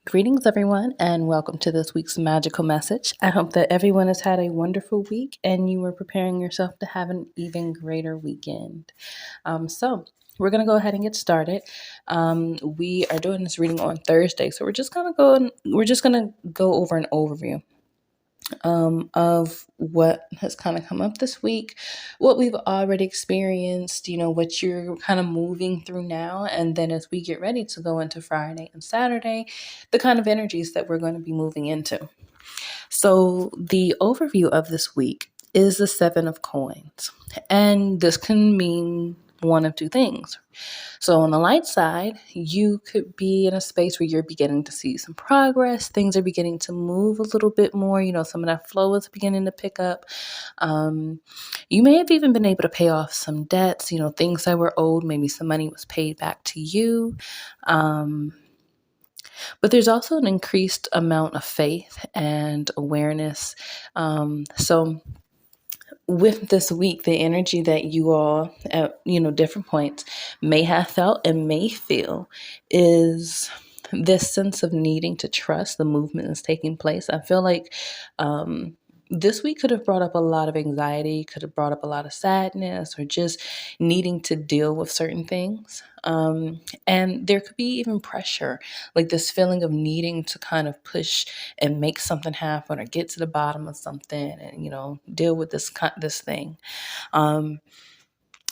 Greetings, everyone, and welcome to this week's magical message. I hope that everyone has had a wonderful week and you are preparing yourself to have an even greater weekend. We're going to go ahead and get started. We are doing this reading on Thursday, so we're just going to go over an overview of what has kind of come up this week, what we've already experienced, what you're kind of moving through now. And then as we get ready to go into Friday and Saturday, the kind of energies that we're going to be moving into. So the overview of this week is the Seven of Coins. And this can mean one of two things. So on the light side, you could be in a space where you're beginning to see some progress. Things are beginning to move a little bit more. Some of that flow is beginning to pick up. You may have even been able to pay off some debts, things that were owed. Maybe some money was paid back to you. But there's also an increased amount of faith and awareness. So with this week, the energy that you all at different points may have felt and may feel is this sense of needing to trust the movement that's taking place. I feel like this week could have brought up a lot of anxiety, could have brought up a lot of sadness, or just needing to deal with certain things. And there could be even pressure, like this feeling of needing to kind of push and make something happen or get to the bottom of something and, deal with this thing.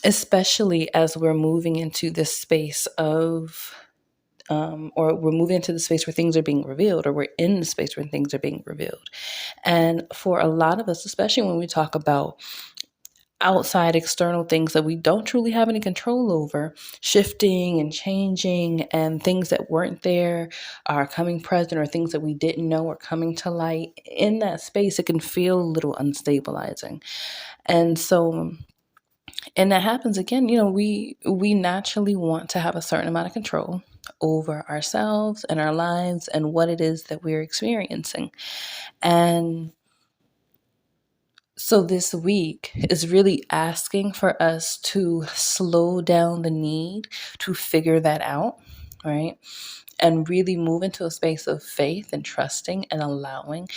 Especially as we're moving into this space of or we're moving into the space where things are being revealed, or we're in the space where things are being revealed. And for a lot of us, especially when we talk about outside external things that we don't truly have any control over, shifting and changing, and things that weren't there are coming present, or things that we didn't know are coming to light, in that space, it can feel a little unstabilizing. And that happens again, we naturally want to have a certain amount of control over ourselves and our lives and what it is that we're experiencing. And so this week is really asking for us to slow down the need to figure that out, right? And really move into a space of faith and trusting and allowing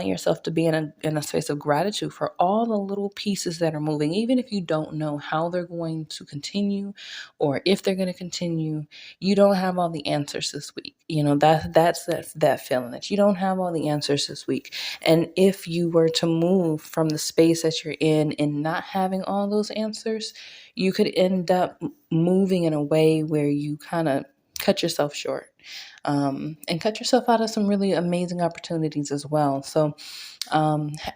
yourself to be in a space of gratitude for all the little pieces that are moving, even if you don't know how they're going to continue or if they're going to continue. You don't have all the answers this week. That's that feeling that you don't have all the answers this week. And if you were to move from the space that you're in and not having all those answers, you could end up moving in a way where you kind of cut yourself short, and cut yourself out of some really amazing opportunities as well. So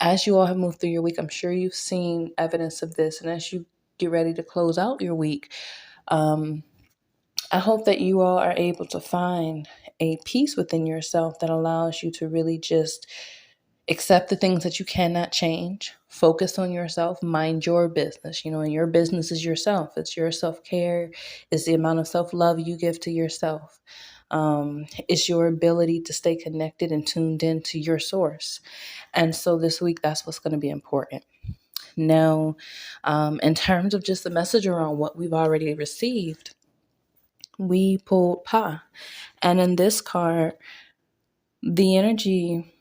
as you all have moved through your week, I'm sure you've seen evidence of this. And as you get ready to close out your week, I hope that you all are able to find a peace within yourself that allows you to really just accept the things that you cannot change, focus on yourself, mind your business, and your business is yourself. It's your self-care. It's the amount of self-love you give to yourself. It's your ability to stay connected and tuned in to your source. And so this week, that's what's going to be important. Now, in terms of just the message around what we've already received, we pulled Pa. And in this card, the energy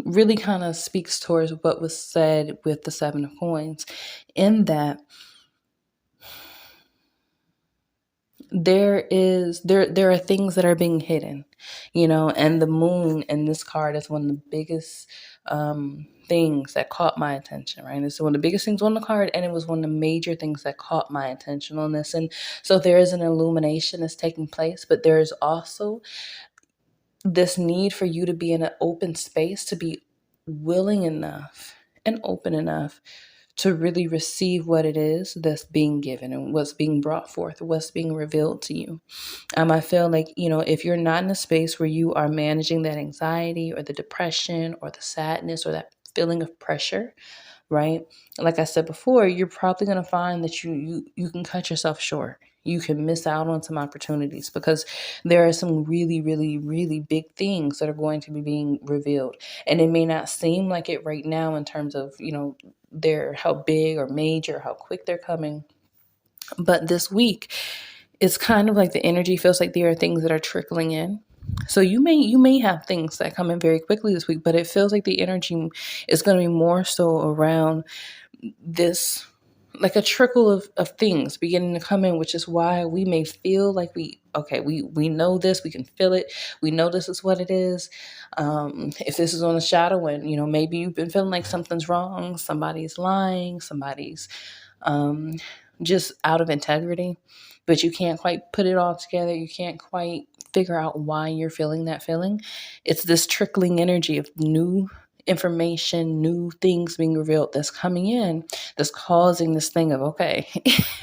really kind of speaks towards what was said with the Seven of Coins, in that there are things that are being hidden, and the moon in this card is one of the biggest things that caught my attention, right? It's one of the biggest things on the card, and it was one of the major things that caught my attention on this. And so there is an illumination that's taking place, but there is also this need for you to be in an open space, to be willing enough and open enough to really receive what it is that's being given and what's being brought forth, what's being revealed to you. I feel like, if you're not in a space where you are managing that anxiety or the depression or the sadness or that feeling of pressure, right? Like I said before, you're probably going to find that you can cut yourself short. You can miss out on some opportunities because there are some really, really, really big things that are going to be being revealed. And it may not seem like it right now in terms of, they're how big or major, how quick they're coming. But this week, it's kind of like the energy feels like there are things that are trickling in. So you may have things that come in very quickly this week, but it feels like the energy is going to be more so around this, like a trickle of things beginning to come in, which is why we may feel like we know this, we can feel it, we know this is what it is. If this is on a shadow, and maybe you've been feeling like something's wrong, somebody's lying, somebody's um, just out of integrity, but you can't quite put it all together. You can't quite figure out why you're feeling that feeling. It's this trickling energy of new information, new things being revealed that's coming in, that's causing this thing of, okay,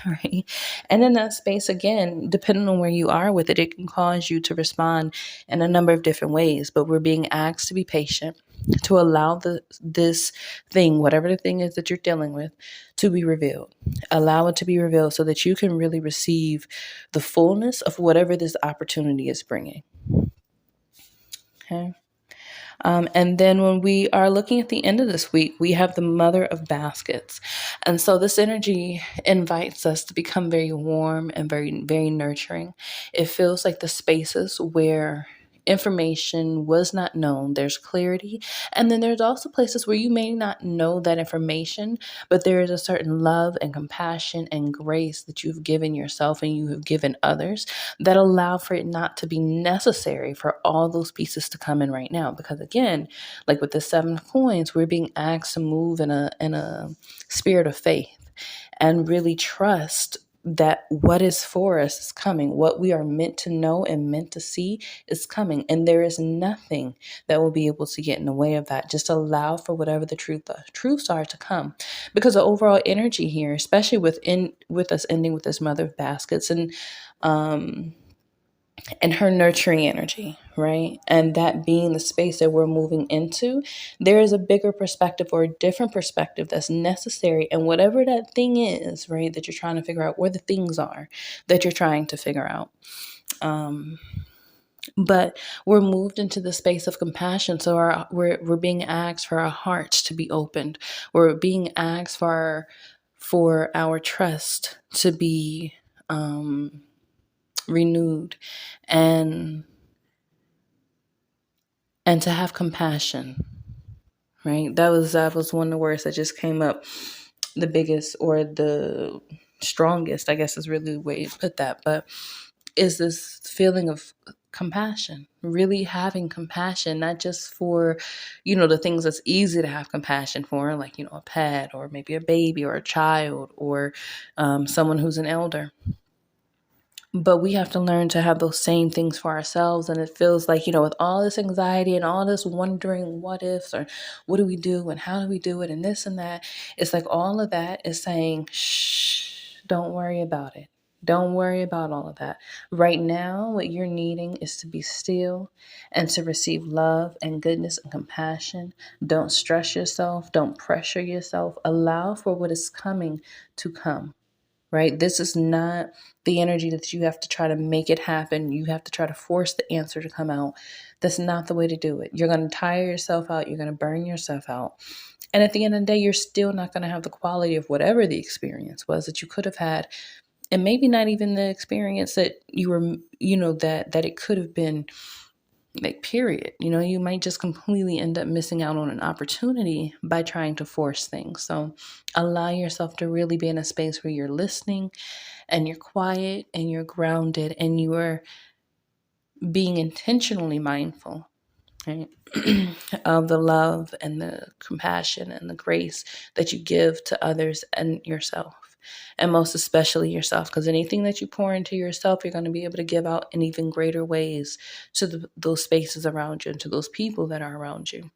right? And in that space, again, depending on where you are with it, it can cause you to respond in a number of different ways. But we're being asked to be patient, to allow this thing, whatever the thing is that you're dealing with, to be revealed. Allow it to be revealed so that you can really receive the fullness of whatever this opportunity is bringing. Okay. And then when we are looking at the end of this week, we have the Mother of Baskets. And so this energy invites us to become very warm and very, very nurturing. It feels like the spaces where information was not known, there's clarity. And then there's also places where you may not know that information, but there is a certain love and compassion and grace that you've given yourself and you have given others that allow for it not to be necessary for all those pieces to come in right now. Because again, like with the 7 coins, we're being asked to move in a spirit of faith and really trust that what is for us is coming. What we are meant to know and meant to see is coming. And there is nothing that will be able to get in the way of that. Just allow for whatever the truths are to come. Because the overall energy here, especially with us ending with this Mother of Baskets and her nurturing energy, right? And that being the space that we're moving into, there is a bigger perspective or a different perspective that's necessary. And whatever that thing is, right, that you're trying to figure out, where the things are that you're trying to figure out. But we're moved into the space of compassion. So we're being asked for our hearts to be opened. We're being asked for our trust to be renewed, and to have compassion, right? That was one of the words that just came up. The biggest or the strongest, I guess, is really the way to put that, but is this feeling of compassion, really having compassion, not just for, the things that's easy to have compassion for, like, a pet or maybe a baby or a child or someone who's an elder. But we have to learn to have those same things for ourselves. And it feels like, with all this anxiety and all this wondering what ifs or what do we do and how do we do it and this and that, it's like all of that is saying, shh, don't worry about it. Don't worry about all of that. Right now, what you're needing is to be still and to receive love and goodness and compassion. Don't stress yourself. Don't pressure yourself. Allow for what is coming to come. Right? This is not the energy that you have to try to make it happen. You have to try to force the answer to come out. That's not the way to do it. You're going to tire yourself out. You're going to burn yourself out. And at the end of the day, you're still not going to have the quality of whatever the experience was that you could have had. And maybe not even the experience that you were, that it could have been, like, period. You might just completely end up missing out on an opportunity by trying to force things. So allow yourself to really be in a space where you're listening and you're quiet and you're grounded and you are being intentionally mindful, right? Of the love and the compassion and the grace that you give to others and yourself. And most especially yourself, because anything that you pour into yourself, you're going to be able to give out in even greater ways to those spaces around you and to those people that are around you.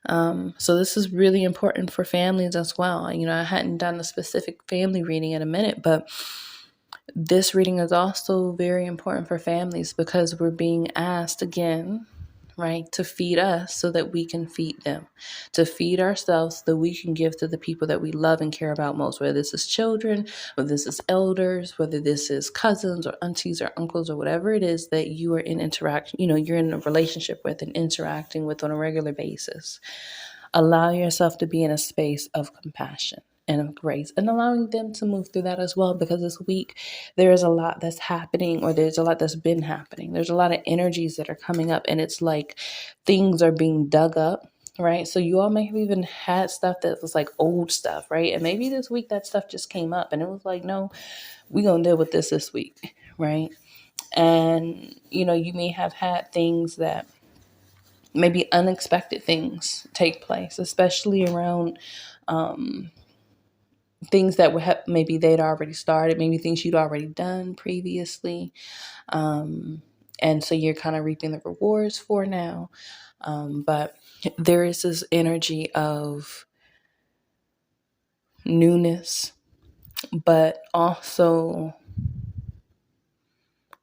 So this is really important for families as well. I hadn't done a specific family reading in a minute, but this reading is also very important for families because we're being asked again, right, to feed us so that we can feed them, to feed ourselves so that we can give to the people that we love and care about most, whether this is children, whether this is elders, whether this is cousins or aunties or uncles or whatever it is that you are in you're in a relationship with and interacting with on a regular basis. Allow yourself to be in a space of compassion and of grace, and allowing them to move through that as well. Because this week there is a lot that's happening, or there's a lot that's been happening. There's a lot of energies that are coming up, and it's like things are being dug up, right? So you all may have even had stuff that was like old stuff, right? And maybe this week that stuff just came up and it was like, no, we're going to deal with this week, right? And, you know, you may have had things that maybe unexpected things take place, especially around things that were maybe they'd already started, maybe things you'd already done previously. And so you're kind of reaping the rewards for now. But there is this energy of newness, but also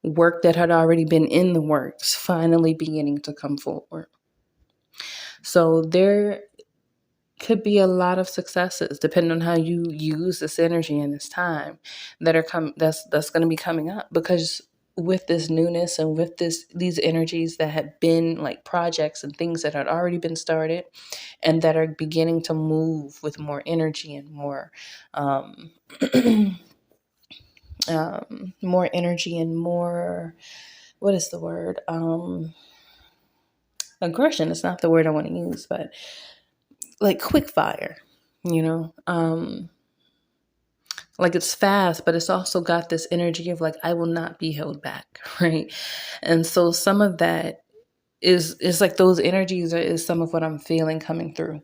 work that had already been in the works finally beginning to come forward. So there could be a lot of successes depending on how you use this energy and this time that are that's going to be coming up, because with this newness and with these energies that had been like projects and things that had already been started and that are beginning to move with more energy and more more energy and more, what is the word, aggression is not the word I want to use, but like quick fire, you know, like it's fast, but it's also got this energy of like, I will not be held back. Right. And so some of that is like those energies is some of what I'm feeling coming through.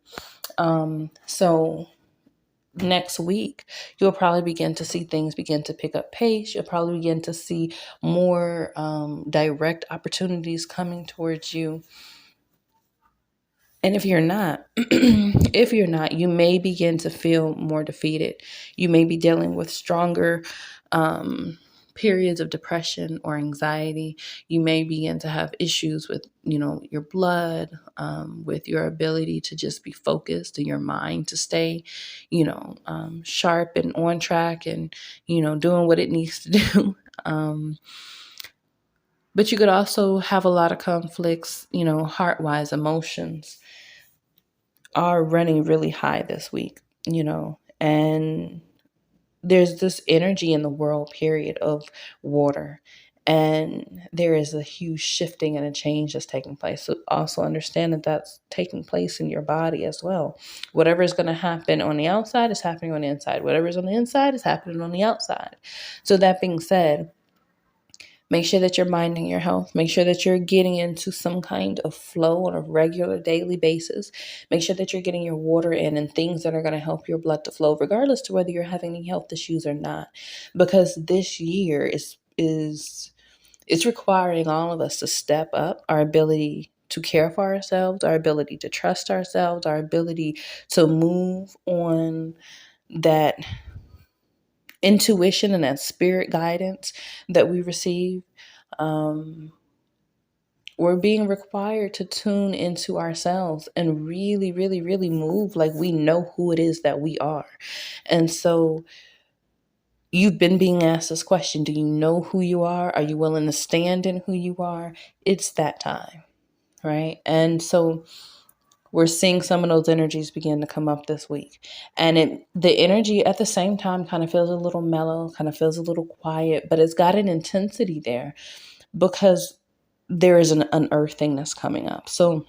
So next week, you'll probably begin to see things begin to pick up pace. You'll probably begin to see more direct opportunities coming towards you. And if you're not, you may begin to feel more defeated. You may be dealing with stronger periods of depression or anxiety. You may begin to have issues with, you know, your blood, with your ability to just be focused and your mind to stay, you know, sharp and on track and, you know, doing what it needs to do. But you could also have a lot of conflicts, you know, heart-wise. Emotions are running really high this week, you know, and there's this energy in the world, period, of water. And there is a huge shifting and a change that's taking place. So also understand that that's taking place in your body as well. Whatever is going to happen on the outside is happening on the inside. Whatever is on the inside is happening on the outside. So that being said, make sure that you're minding your health. Make sure that you're getting into some kind of flow on a regular daily basis. Make sure that you're getting your water in and things that are going to help your blood to flow, regardless to whether you're having any health issues or not. Because this year it's requiring all of us to step up our ability to care for ourselves, our ability to trust ourselves, our ability to move on that intuition and that spirit guidance that we receive. We're being required to tune into ourselves and really, really, really move like we know who it is that we are. And so you've been being asked this question: do you know who you are? Are you willing to stand in who you are? It's that time, right? And so we're seeing some of those energies begin to come up this week. And the energy at the same time kind of feels a little mellow, kind of feels a little quiet, but it's got an intensity there because there is an unearthing that's coming up. So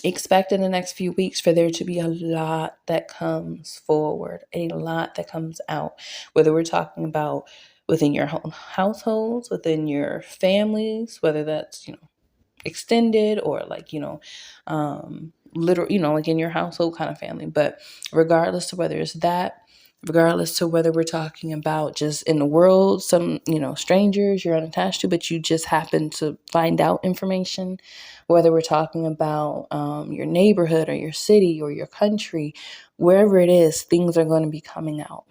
expect in the next few weeks for there to be a lot that comes forward, a lot that comes out, whether we're talking about within your households, within your families, whether that's, you know, extended or like, you know, literal, you know, like in your household kind of family. But regardless to whether it's that, regardless to whether we're talking about just in the world, some, you know, strangers you're unattached to, but you just happen to find out information, whether we're talking about your neighborhood or your city or your country, wherever it is, things are going to be coming out.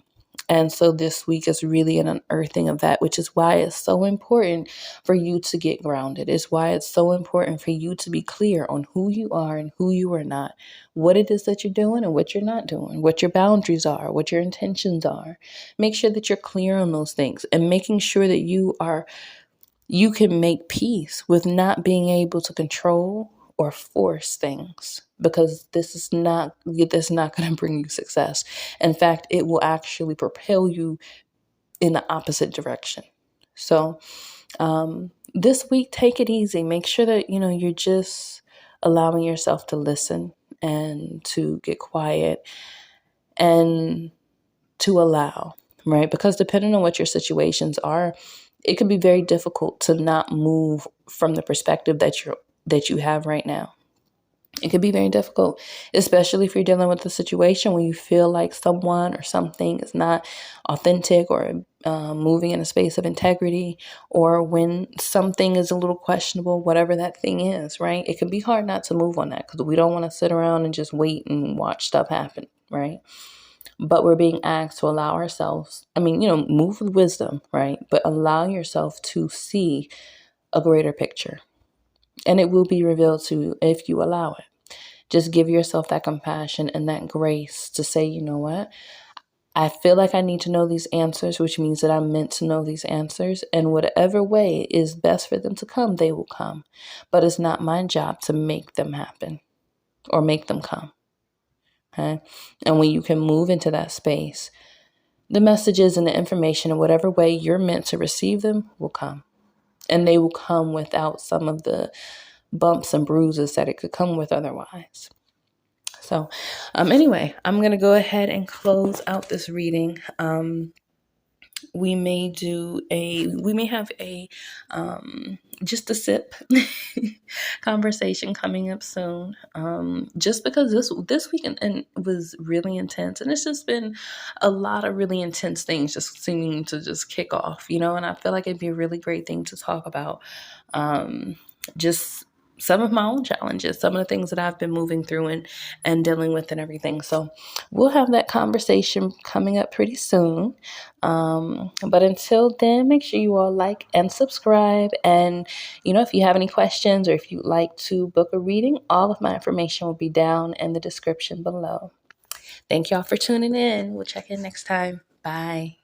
And so this week is really an unearthing of that, which is why it's so important for you to get grounded. It's why it's so important for you to be clear on who you are and who you are not, what it is that you're doing and what you're not doing, what your boundaries are, what your intentions are. Make sure that you're clear on those things and making sure that you can make peace with not being able to control or force things, because this is not going to bring you success. In fact, it will actually propel you in the opposite direction. So this week, take it easy. Make sure that you're just allowing yourself to listen and to get quiet and to allow, right? Because depending on what your situations are, it can be very difficult to not move from the perspective that you have right now. It can be very difficult, especially if you're dealing with a situation where you feel like someone or something is not authentic or moving in a space of integrity, or when something is a little questionable, whatever that thing is, right? It can be hard not to move on that, because we don't want to sit around and just wait and watch stuff happen, right? But we're being asked to allow ourselves, move with wisdom, right? But allow yourself to see a greater picture. And it will be revealed to you if you allow it. Just give yourself that compassion and that grace to say, you know what? I feel like I need to know these answers, which means that I'm meant to know these answers. And whatever way is best for them to come, they will come. But it's not my job to make them happen or make them come. Okay? And when you can move into that space, the messages and the information in whatever way you're meant to receive them will come. And they will come without some of the bumps and bruises that it could come with otherwise. So anyway, I'm going to go ahead and close out this reading. We may have a just a sip conversation coming up soon. Just because this weekend and was really intense, and it's just been a lot of really intense things just seeming to just kick off, and I feel like it'd be a really great thing to talk about. Just some of my own challenges, some of the things that I've been moving through and dealing with and everything. So we'll have that conversation coming up pretty soon. But until then, make sure you all like and subscribe. And, if you have any questions or if you'd like to book a reading, all of my information will be down in the description below. Thank y'all for tuning in. We'll check in next time. Bye.